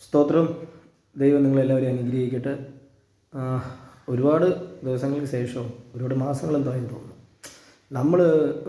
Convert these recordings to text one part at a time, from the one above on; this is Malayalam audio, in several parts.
സ്തോത്രം. ദൈവം നിങ്ങളെല്ലാവരെയും അനുഗ്രഹിക്കട്ടെ. ഒരുപാട് ദിവസങ്ങൾക്ക് ശേഷം, ഒരുപാട് മാസങ്ങളെന്തായെന്ന് തോന്നുന്നു, നമ്മൾ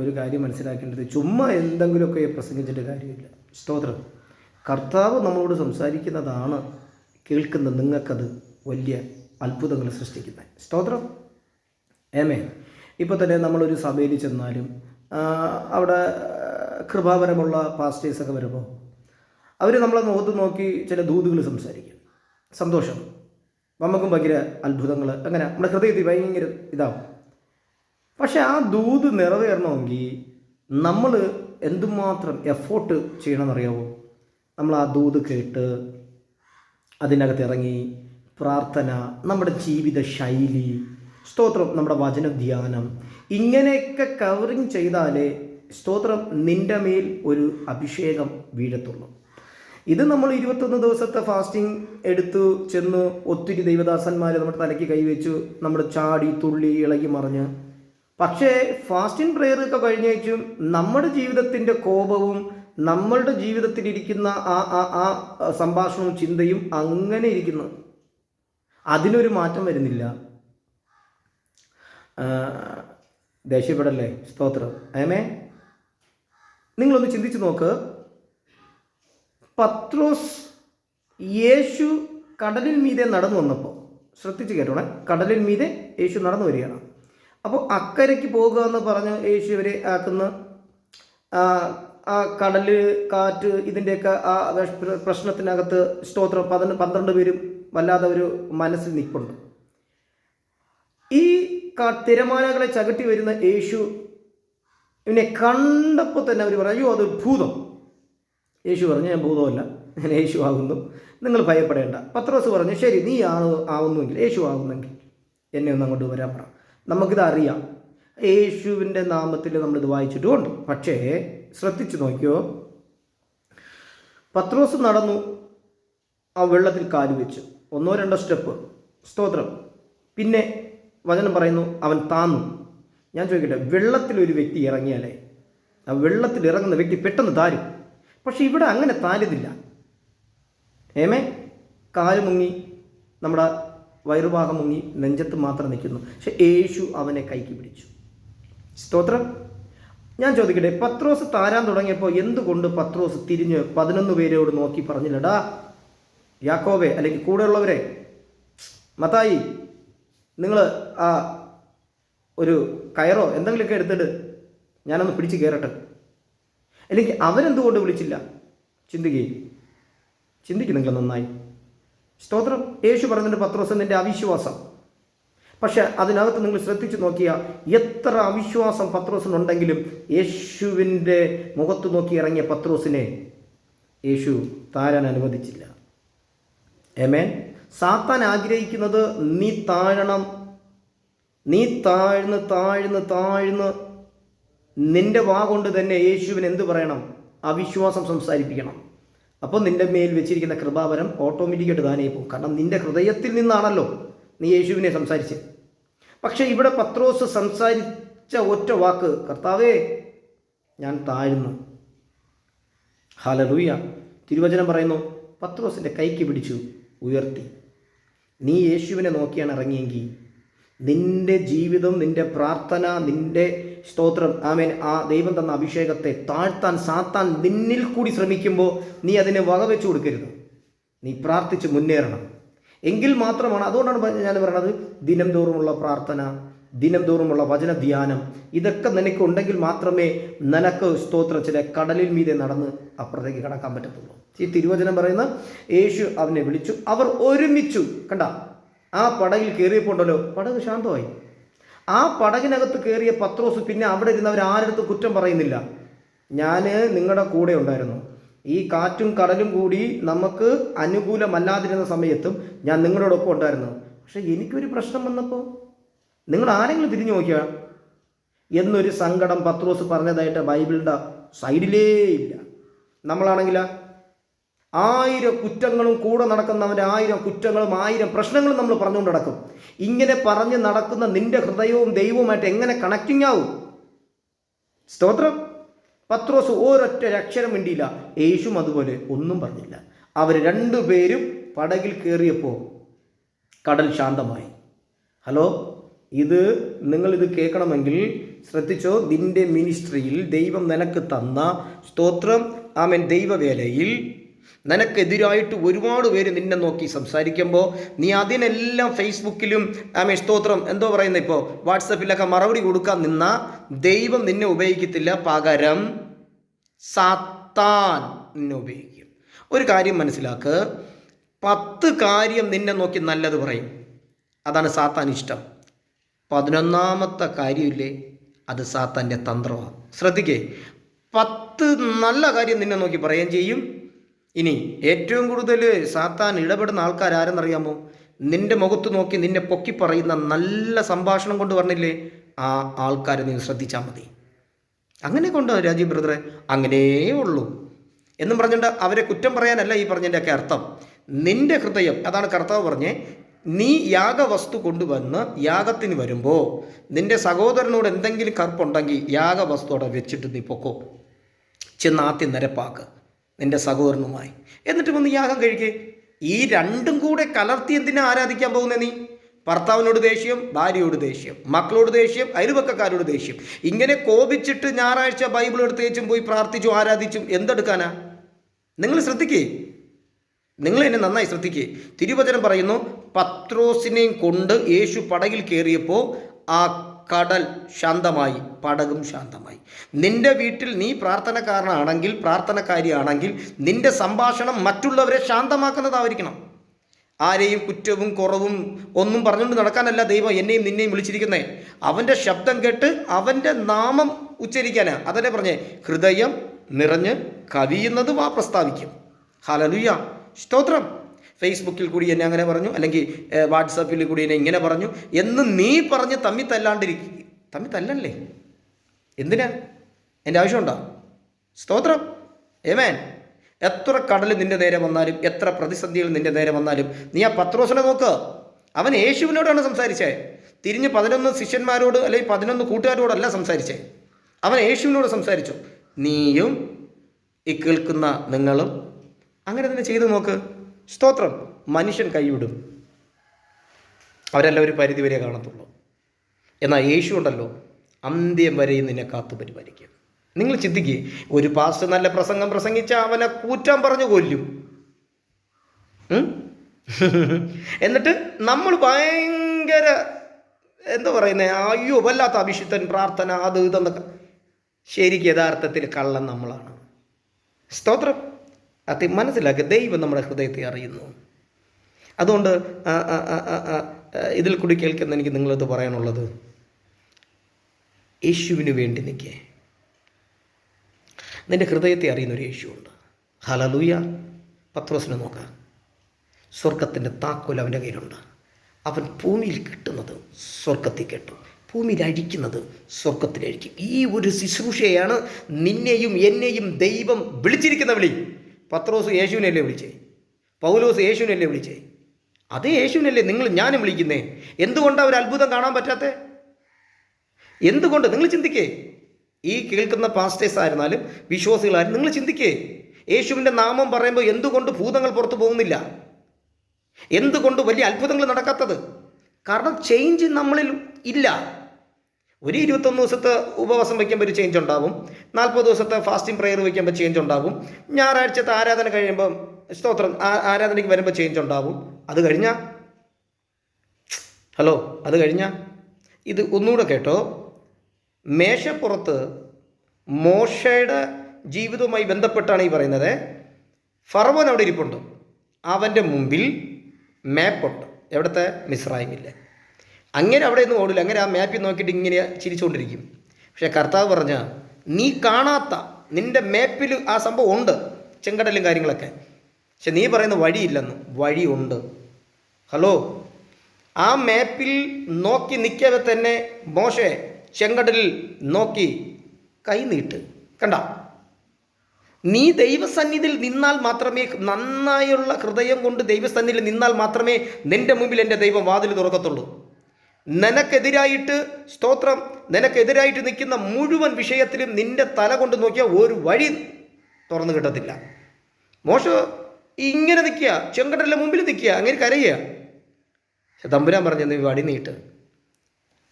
ഒരു കാര്യം മനസ്സിലാക്കേണ്ടത്, ചുമ്മാ എന്തെങ്കിലുമൊക്കെ പ്രസംഗിച്ചിട്ട് കാര്യമില്ല. സ്തോത്രം. കർത്താവ് നമ്മളോട് സംസാരിക്കുന്നതാണ് കേൾക്കുന്ന നിങ്ങൾക്കത് വലിയ അത്ഭുതങ്ങൾ സൃഷ്ടിക്കുന്നത്. സ്തോത്രം. ഇപ്പോൾ തന്നെ നമ്മളൊരു സഭയിൽ ചെന്നാലും അവിടെ കൃപാപരമുള്ള പാസ്റ്റേഴ്സൊക്കെ വരുമ്പോൾ അവർ നമ്മളെ മുഖത്ത് നോക്കി ചില ദൂതുകൾ സംസാരിക്കും. സന്തോഷം, നമുക്കും ഭയങ്കര അത്ഭുതങ്ങൾ, അങ്ങനെ നമ്മുടെ ഹൃദയത്തിൽ ഭയങ്കര ഇതാവും. പക്ഷെ ആ ദൂത് നിറവേറണമെങ്കിൽ നമ്മൾ എന്തുമാത്രം എഫോർട്ട് ചെയ്യണമെന്നറിയാവോ? നമ്മൾ ആ ദൂത് കേട്ട് അതിനകത്ത് ഇറങ്ങി പ്രാർത്ഥന, നമ്മുടെ ജീവിത ശൈലി, സ്തോത്രം, നമ്മുടെ വചനധ്യാനം, ഇങ്ങനെയൊക്കെ കവറിങ് ചെയ്താലേ സ്തോത്രം നിൻ്റെ മേൽ ഒരു അഭിഷേകം വീഴത്തുള്ളൂ. ഇത് നമ്മൾ 21 ദിവസത്തെ ഫാസ്റ്റിംഗ് എടുത്തു ചെന്ന് ഒത്തിരി ദൈവദാസന്മാർ നമ്മുടെ തലയ്ക്ക് കൈവച്ചു, നമ്മൾ ചാടി തുള്ളി ഇളകി മറിഞ്ഞ്. പക്ഷേ ഫാസ്റ്റിംഗ് പ്രെയറൊക്കെ കഴിഞ്ഞേച്ചും നമ്മുടെ ജീവിതത്തിൻ്റെ കോപവും നമ്മളുടെ ജീവിതത്തിലിരിക്കുന്ന ആ സംഭാഷണവും ചിന്തയും അങ്ങനെ ഇരിക്കുന്നു. അതിനൊരു മാറ്റം വരുന്നില്ല. ദേഷ്യപ്പെടല്ലേ? സ്തോത്രം. നിങ്ങളൊന്ന് ചിന്തിച്ച് നോക്ക്. പത്രോസ് യേശു കടലിൽ മീതെ നടന്നു വന്നപ്പോൾ, ശ്രദ്ധിച്ച് കേട്ടോണേ, കടലിൽ മീതെ യേശു നടന്നു വരികയാണ്. അപ്പോൾ അക്കരയ്ക്ക് പോകുക എന്ന് പറഞ്ഞ് യേശു ഇവരെ ആക്കുന്ന ആ കടൽ, കാറ്റ്, ഇതിൻ്റെയൊക്കെ ആ പ്രശ്നത്തിനകത്ത് സ്തോത്രം 12 പേരും വല്ലാതെ ഒരു മനസ്സിൽ നിൽപ്പുണ്ട്. ഈ തിരമാലകളെ ചകട്ടി വരുന്ന യേശു ഇവനെ കണ്ടപ്പോൾ തന്നെ അവർ പറഞ്ഞു, അയ്യോ അതൊരു ഭൂതം. യേശു പറഞ്ഞു, ഞാൻ ഭൂതമല്ല, ഞാൻ യേശു ആകുന്നു, നിങ്ങൾ ഭയപ്പെടേണ്ട. പത്രോസ് പറഞ്ഞു, ശരി, നീ ആവുന്നുവെങ്കിൽ, യേശു ആകുന്നെങ്കിൽ എന്നെ ഒന്ന് അങ്ങോട്ട് വരാൻ പറ. നമുക്കിത് അറിയാം, യേശുവിൻ്റെ നാമത്തിൽ നമ്മളിത് വായിച്ചിട്ടുമുണ്ട്. പക്ഷേ ശ്രദ്ധിച്ചു നോക്കിയോ, പത്രോസ് നടന്നു, ആ വെള്ളത്തിൽ കാല് വെച്ചു, 1-2 സ്റ്റെപ്പ്, സ്തോത്രം. പിന്നെ വചനം പറയുന്നു അവൻ താന്നു. ഞാൻ ചോദിക്കട്ടെ, വെള്ളത്തിലൊരു വ്യക്തി ഇറങ്ങിയാലേ ആ വെള്ളത്തിൽ ഇറങ്ങുന്ന വ്യക്തി പെട്ടെന്ന് താരും. പക്ഷെ ഇവിടെ അങ്ങനെ താരുന്നില്ല. കാല് മുങ്ങി, നമ്മുടെ വയറുഭാഗം മുങ്ങി, നെഞ്ചത്ത് മാത്രം നിൽക്കുന്നു. പക്ഷെ യേശു അവനെ കൈക്ക് പിടിച്ചു. സ്തോത്രം. ഞാൻ ചോദിക്കട്ടെ, പത്രോസ് താരാൻ തുടങ്ങിയപ്പോൾ എന്തുകൊണ്ട് പത്രോസ് തിരിഞ്ഞ് 11 പേരോട് നോക്കി പറഞ്ഞില്ലടാ യാക്കോബെ, അല്ലെങ്കിൽ കൂടെയുള്ളവരെ, മത്തായി, നിങ്ങൾ ആ ഒരു കയറോ എന്തെങ്കിലുമൊക്കെ എടുത്തിട്ട് ഞാനൊന്ന് പിടിച്ച് കയറട്ടെ? അല്ലെങ്കിൽ അവരെന്തുകൊണ്ട് വിളിച്ചില്ല? ചിന്തിക്കും നിങ്ങൾ നന്നായി. സ്തോത്രം. യേശു പറഞ്ഞിട്ട് പത്രോസ് നിൻ്റെ അവിശ്വാസം. പക്ഷെ അതിനകത്ത് നിങ്ങൾ ശ്രദ്ധിച്ചു നോക്കിയാൽ എത്ര അവിശ്വാസം പത്രോസിനുണ്ടെങ്കിലും യേശുവിൻ്റെ മുഖത്ത് നോക്കി ഇറങ്ങിയ പത്രോസിനെ യേശു താരാൻ അനുവദിച്ചില്ല. സാത്താൻ ആഗ്രഹിക്കുന്നത് നീ താഴണം, നീ താഴ്ന്ന് താഴ്ന്ന് താഴ്ന്ന് നിന്റെ വാ കൊണ്ട് തന്നെ യേശുവിന് എന്ത് പറയണം? അവിശ്വാസം സംസാരിപ്പിക്കണം. അപ്പോൾ നിന്റെ മേൽ വെച്ചിരിക്കുന്ന കൃപാവരം ഓട്ടോമാറ്റിക്കായിട്ട് താനേ പോകും. കാരണം നിന്റെ ഹൃദയത്തിൽ നിന്നാണല്ലോ നീ യേശുവിനെ സംസാരിച്ചത്. പക്ഷേ ഇവിടെ പത്രോസ് സംസാരിച്ച ഒറ്റ വാക്ക്, കർത്താവേ ഞാൻ താഴ്ന്നു. ഹല്ലേലൂയ. തിരുവചനം പറയുന്നു പത്രോസിൻ്റെ കൈക്ക് പിടിച്ചു ഉയർത്തി. നീ യേശുവിനെ നോക്കിയാണ് ഇറങ്ങിയെങ്കിൽ നിന്റെ ജീവിതം, നിന്റെ പ്രാർത്ഥന, നിന്റെ സ്തോത്രം, ആ ദൈവം തന്ന അഭിഷേകത്തെ താഴ്ത്താൻ സാത്താൻ നിന്നിൽ കൂടി ശ്രമിക്കുമ്പോൾ നീ അതിനെ വകവെച്ചു കൊടുക്കരുത്. നീ പ്രാർത്ഥിച്ച് മുന്നേറണം. എങ്കിൽ മാത്രമാണ്, അതുകൊണ്ടാണ് ഞാൻ പറയുന്നത്, ദിനം തോറുമുള്ള പ്രാർത്ഥന, ദിനം തോറുമുള്ള വചനധ്യാനം, ഇതൊക്കെ നിനക്കുണ്ടെങ്കിൽ മാത്രമേ നിനക്ക് സ്തോത്രം ചില കടലിൽ മീതെ നടന്ന് അപ്പുറത്തേക്ക് കടക്കാൻ പറ്റത്തുള്ളൂ. ഈ തിരുവചനം പറയുന്ന യേശു അവനെ വിളിച്ചു, അവർ ഒരുമിച്ചു. കണ്ട, ആ പടകിൽ കയറിയപ്പോൾ ഉണ്ടല്ലോ, പടക് ശാന്തമായി. ആ പടകിനകത്ത് കയറിയ പത്രോസ് പിന്നെ അവിടെ ഇരുന്നവർ ആരെടുത്ത് കുറ്റം പറയുന്നില്ല. ഞാൻ നിങ്ങളുടെ കൂടെ ഉണ്ടായിരുന്നു, ഈ കാറ്റും കടലും കൂടി നമുക്ക് അനുകൂലമല്ലാതിരുന്ന സമയത്തും ഞാൻ നിങ്ങളോടൊപ്പം ഉണ്ടായിരുന്നു. പക്ഷെ എനിക്കൊരു പ്രശ്നം വന്നപ്പോൾ നിങ്ങൾ ആരെങ്കിലും തിരിഞ്ഞു നോക്കിയാൽ എന്നൊരു സങ്കടം പത്രോസ് പറഞ്ഞതായിട്ട് ബൈബിളിൻ്റെ സൈഡിലേ ഇല്ല. നമ്മളാണെങ്കിലോ 1000 കുറ്റങ്ങളും കൂടെ നടക്കുന്നവൻ്റെ 1000 കുറ്റങ്ങളും 1000 പ്രശ്നങ്ങളും നമ്മൾ പറഞ്ഞുകൊണ്ട് നടക്കും. ഇങ്ങനെ പറഞ്ഞ് നടക്കുന്ന നിന്റെ ഹൃദയവും ദൈവവുമായിട്ട് എങ്ങനെ കണക്റ്റിംഗ് ആവും? സ്തോത്രം. പത്രോസ് ഒരൊറ്റ അക്ഷരം മിണ്ടിയില്ല, യേശുവും അതുപോലെ ഒന്നും പറഞ്ഞില്ല. അവർ രണ്ടുപേരും പടകിൽ കയറിയപ്പോൾ കടൽ ശാന്തമായി. ഹലോ, നിങ്ങളിത് കേൾക്കണമെങ്കിൽ ശ്രദ്ധിച്ചോ. നിന്റെ മിനിസ്ട്രിയിൽ ദൈവം നിനക്ക് തന്ന സ്തോത്രം ആമേൻ ദൈവവേലയിൽ നിനക്കെതിരായിട്ട് ഒരുപാട് പേര് നിന്നെ നോക്കി സംസാരിക്കുമ്പോൾ നീ അതിനെല്ലാം ഫേസ്ബുക്കിലും ആമേൻ സ്തോത്രം എന്തോ പറയുന്നത്, ഇപ്പോൾ വാട്സപ്പിലൊക്കെ മറുപടി കൊടുക്കാൻ നിന്ന ദൈവം നിന്നെ ഉപയോഗിക്കത്തില്ല. പകരം സാത്താൻ നിന്നെ ഉപയോഗിക്കും. ഒരു കാര്യം മനസ്സിലാക്ക്, 10 കാര്യം നിന്നെ നോക്കി നല്ലത് പറയും, അതാണ് സാത്താൻ ഇഷ്ടം. 11ാമത്തെ കാര്യമില്ലേ, അത് സാത്താൻ്റെ തന്ത്രമാണ്. ശ്രദ്ധിക്കേ, 10 നല്ല കാര്യം നിന്നെ നോക്കി പറയുകയും ചെയ്യും. ഇനി ഏറ്റവും കൂടുതൽ സാത്താൻ ഇടപെടുന്ന ആൾക്കാർ ആരെന്നറിയാമോ? നിന്റെ മുഖത്ത് നോക്കി നിന്നെ പൊക്കി പറയുന്ന നല്ല സംഭാഷണം കൊണ്ട് പറഞ്ഞില്ലേ, ആ ആൾക്കാരെ നീ ശ്രദ്ധിച്ചാൽ മതി. അങ്ങനെ കൊണ്ടോ രാജീവ് ബ്രദറെ, അങ്ങനെയേ ഉള്ളൂ എന്നും പറഞ്ഞിട്ട് അവരെ കുറ്റം പറയാനല്ല ഈ പറഞ്ഞതിൻ്റെയൊക്കെ അർത്ഥം. നിന്റെ ഹൃദയം, അതാണ് കർത്താവ് പറഞ്ഞേ, നീ യാഗവസ്തു കൊണ്ടുവന്ന് യാഗത്തിന് വരുമ്പോൾ നിന്റെ സഹോദരനോട് എന്തെങ്കിലും കറുപ്പുണ്ടെങ്കിൽ യാഗവസ്തു അവിടെ വെച്ചിട്ട് നീ പൊക്കോ, ചെന്ന് ആദ്യം നിരപ്പാക്ക് നിന്റെ സഹോദരനുമായി, എന്നിട്ട് വന്ന് യാഗം കഴിക്കേ. ഈ രണ്ടും കൂടെ കലർത്തി എന്തിനാ ആരാധിക്കാൻ പോകുന്നേ നീ? ഭർത്താവിനോട് ദേഷ്യം, ഭാര്യയോട് ദേഷ്യം, മക്കളോട് ദേഷ്യം, അയൽവക്കക്കാരോട് ദേഷ്യം, ഇങ്ങനെ കോപിച്ചിട്ട് ഞായറാഴ്ച ബൈബിൾ എടുത്തേച്ചും പോയി പ്രാർത്ഥിച്ചും ആരാധിച്ചും എന്തെടുക്കാനാ? നിങ്ങൾ ശ്രദ്ധിക്കേ, നിങ്ങൾ എന്നെ നന്നായി ശ്രദ്ധിക്കേ. തിരുവചനം പറയുന്നു, പത്രോസിനെയും കൊണ്ട് യേശു പടകിൽ കയറിയപ്പോൾ ആ കടൽ ശാന്തമായി, പടകും ശാന്തമായി. നിന്റെ വീട്ടിൽ നീ പ്രാർത്ഥനക്കാരനാണെങ്കിൽ, പ്രാർത്ഥനക്കാരിയാണെങ്കിൽ, നിന്റെ സംഭാഷണം മറ്റുള്ളവരെ ശാന്തമാക്കുന്നതായിരിക്കണം. ആരെയും കുറ്റവും കുറവും ഒന്നും പറഞ്ഞുകൊണ്ട് നടക്കാനല്ല ദൈവം എന്നെയും നിന്നെയും വിളിച്ചിരിക്കുന്നേ. അവൻ്റെ ശബ്ദം കേട്ട് അവൻ്റെ നാമം ഉച്ചരിക്കാനാ. അതല്ലേ പറഞ്ഞേ, ഹൃദയം നിറഞ്ഞ് കവിയുന്നത് വാ പ്രസ്താവിക്കും. ഹല്ലേലൂയ, സ്തോത്രം. ഫേസ്ബുക്കിൽ കൂടി എന്നെ അങ്ങനെ പറഞ്ഞു, അല്ലെങ്കിൽ വാട്സാപ്പിൽ കൂടി എന്നെ ഇങ്ങനെ പറഞ്ഞു എന്ന് നീ പറഞ്ഞ് തമ്മി തല്ലല്ലേ? എന്തിനാ? എൻ്റെ ആവശ്യമുണ്ടോ? സ്തോത്രം, ആമേൻ. എത്ര കടൽ നിൻ്റെ നേരെ വന്നാലും, എത്ര പ്രതിസന്ധികൾ നിൻ്റെ നേരെ വന്നാലും, നീ ആ പത്രോസിനെ നോക്ക്. അവൻ യേശുവിനോടാണ് സംസാരിച്ചേ, തിരിഞ്ഞ് 11 ശിഷ്യന്മാരോട് അല്ലെങ്കിൽ 11 കൂട്ടുകാരോടല്ല സംസാരിച്ചേ. അവൻ യേശുവിനോട് സംസാരിച്ചു. നീയും ഈ കേൾക്കുന്ന നിങ്ങളും അങ്ങനെ തന്നെ ചെയ്തു നോക്ക്. സ്തോത്രം. മനുഷ്യൻ കൈവിടും, അവരെല്ലാം ഒരു പരിധി വരെ കാണത്തുള്ളൂ. എന്നാൽ യേശു ഉണ്ടല്ലോ, അന്ത്യം വരെയും നിന്നെ കാത്തു പരിപാലിക്കും. നിങ്ങൾ ചിന്തിക്കുക, ഒരു പാസ്റ്റർ നല്ല പ്രസംഗം പ്രസംഗിച്ച അവനെ കൂറ്റാൻ പറഞ്ഞു കൊല്ലും. എന്നിട്ട് നമ്മൾ ഭയങ്കര എന്താ പറയുന്നത്, അയ്യോ വല്ലാത്ത അഭിഷിക്തൻ, പ്രാർത്ഥന, അത് ഇതെന്നൊക്കെ. ശരിക്കും യഥാർത്ഥത്തിൽ കള്ളൻ നമ്മളാണ്. സ്തോത്രം. അത് മനസ്സിലാക്കുക, ദൈവം നമ്മുടെ ഹൃദയത്തെ അറിയുന്നു. അതുകൊണ്ട് ഇതിൽ കൂടി കേൾക്കുന്ന എനിക്ക് നിങ്ങളത് പറയാനുള്ളത്, യേശുവിന് വേണ്ടി നിൽക്കേ. നിൻ്റെ ഹൃദയത്തെ അറിയുന്നൊരു യേശുവുണ്ട്. ഹല്ലേലൂയ. പത്രോസിനെ നോക്കാം, സ്വർഗത്തിൻ്റെ താക്കോൽ അവൻ്റെ കയ്യിലുണ്ട്. അവൻ ഭൂമിയിൽ കിട്ടുന്നത് സ്വർഗത്തിൽ കെട്ടും, ഭൂമിയിൽ അഴിക്കുന്നത് സ്വർഗത്തിലഴിക്കും. ഈ ഒരു ശുശ്രൂഷയാണ് നിന്നെയും എന്നെയും ദൈവം വിളിച്ചിരിക്കുന്ന വിളി. പത്രോസ് യേശുവിനല്ലേ വിളിച്ചേ? പൗലോസ് യേശുവിനല്ലേ വിളിച്ചേ? അതേ യേശുവിനല്ലേ ഞാനും വിളിക്കുന്നേ. എന്തുകൊണ്ടാണ് ഒരു അത്ഭുതം കാണാൻ പറ്റാത്തേ? എന്തുകൊണ്ട്? നിങ്ങൾ ചിന്തിക്കേ. ഈ കേൾക്കുന്ന പാസ്റ്റേഴ്സ് ആയിരുന്നാലും വിശ്വാസികളായിരുന്നു, നിങ്ങൾ ചിന്തിക്കേ. യേശുവിൻ്റെ നാമം പറയുമ്പോൾ എന്തുകൊണ്ട് ഭൂതങ്ങൾ പുറത്തു പോകുന്നില്ല? എന്തുകൊണ്ട് വലിയ അത്ഭുതങ്ങൾ നടക്കാത്തത്? കാരണം ചേഞ്ച് നമ്മളിൽ ഇല്ല. ഒരു 21 ദിവസത്തെ ഉപവാസം വയ്ക്കുമ്പോൾ ഒരു ചേഞ്ച് ഉണ്ടാവും, 40 ദിവസത്തെ ഫാസ്റ്റിംഗ് പ്രെയർ വയ്ക്കുമ്പോൾ ചേഞ്ച് ഉണ്ടാവും, ഞായറാഴ്ചത്തെ ആരാധന കഴിയുമ്പം സ്തോത്രം ആരാധനയ്ക്ക് വരുമ്പോൾ ചേഞ്ച് ഉണ്ടാവും. അത് കഴിഞ്ഞാൽ ഇത് ഒന്നുകൂടെ കേട്ടോ. മേശപ്പുറത്ത് മോശയുടെ ജീവിതവുമായി ബന്ധപ്പെട്ടാണ് ഈ പറയുന്നത്. ഫറവോൻ അവിടെ ഇരിപ്പുണ്ട്, അവൻ്റെ മുമ്പിൽ മാപ്പുണ്ട്. എവിടുത്തെ? മിസ്രൈമില്ലേ. അങ്ങനെ അവിടെ ഒന്നും ഓടില്ല, അങ്ങനെ ആ മാപ്പിൽ നോക്കിയിട്ട് ഇങ്ങനെ ചിരിച്ചുകൊണ്ടിരിക്കും. പക്ഷേ കർത്താവ് പറഞ്ഞ, നീ കാണാത്ത നിൻ്റെ മാപ്പിൽ ആ സംഭവം ഉണ്ട്, ചെങ്കടലും കാര്യങ്ങളൊക്കെ. പക്ഷെ നീ പറയുന്ന വഴിയില്ലെന്ന്. വഴിയുണ്ട്. ഹലോ, ആ മാപ്പിൽ നോക്കി നിൽക്കവെ തന്നെ മോശെ ചെങ്കടലിൽ നോക്കി കൈ നീട്ട്. കണ്ട, നീ ദൈവസന്നിധിയിൽ നിന്നാൽ മാത്രമേ, നന്നായുള്ള ഹൃദയം കൊണ്ട് ദൈവസന്നിധിയിൽ നിന്നാൽ മാത്രമേ നിൻ്റെ മുമ്പിൽ എൻ്റെ ദൈവം വാതിൽ തുറക്കത്തുള്ളൂ. നിനക്കെതിരായിട്ട് സ്തോത്രം, നിനക്കെതിരായിട്ട് നിൽക്കുന്ന മുഴുവൻ വിഷയത്തിലും നിൻ്റെ തല കൊണ്ട് നോക്കിയാൽ ഒരു വഴി തുറന്നു കിട്ടത്തില്ല. മോശ ഇങ്ങനെ നിൽക്കുക, ചെങ്കടലിൻ്റെ മുമ്പിൽ നിൽക്കുക, അങ്ങനെ കരയുക. തമ്പുരാൻ പറഞ്ഞു, നീ വടി നീട്ട്.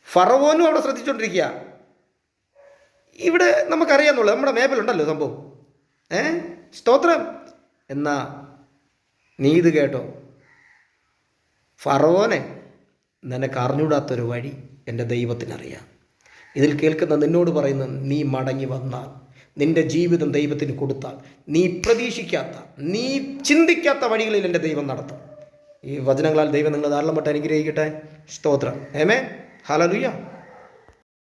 ഫറവോനും അവിടെ ശ്രദ്ധിച്ചുകൊണ്ടിരിക്കുക. ഇവിടെ നമുക്കറിയാമെന്നുള്ളത്, നമ്മുടെ മേപ്പിലുണ്ടല്ലോ സംഭവം. സ്തോത്രം. എന്നാ നീ ഇത് കേട്ടോ, ഫറവോനെ, നിനക്ക് അറിഞ്ഞൂടാത്തൊരു വഴി എൻ്റെ ദൈവത്തിനറിയാം. ഇതിൽ കേൾക്കുന്ന നിന്നോട് പറയുന്ന, നീ മടങ്ങി വന്നാൽ, നിൻ്റെ ജീവിതം ദൈവത്തിന് കൊടുത്താൽ, നീ പ്രതീക്ഷിക്കാത്ത, നീ ചിന്തിക്കാത്ത വഴികളിൽ എൻ്റെ ദൈവം നടത്തും. ഈ വചനങ്ങളാൽ ദൈവം നിങ്ങൾ ധാരാളം പെട്ട് അനുഗ്രഹിക്കട്ടെ. സ്തോത്രം. ആമേൻ. ഹല്ലേലൂയ.